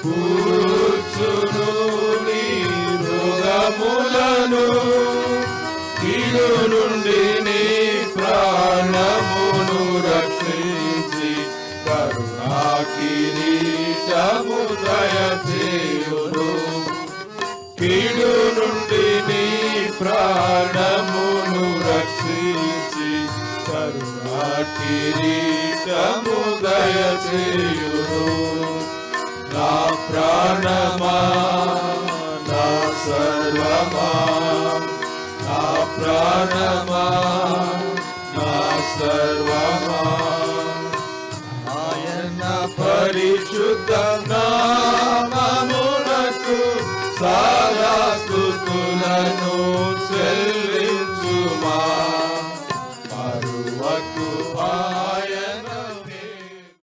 కూర్చును నీ మృగములను, కీడు నుండి నీ ప్రాణమును రక్షించి కరుణా కిరీటము దయచేయును. కీడు నుండి నీ ప్రాణమును రక్షించి కరుణా కిరీటము దయచేయును. నా ప్రాణమా నా సర్వమా, నా ప్రాణమా నా సర్వమా, ఆయన పరిశుద్ధ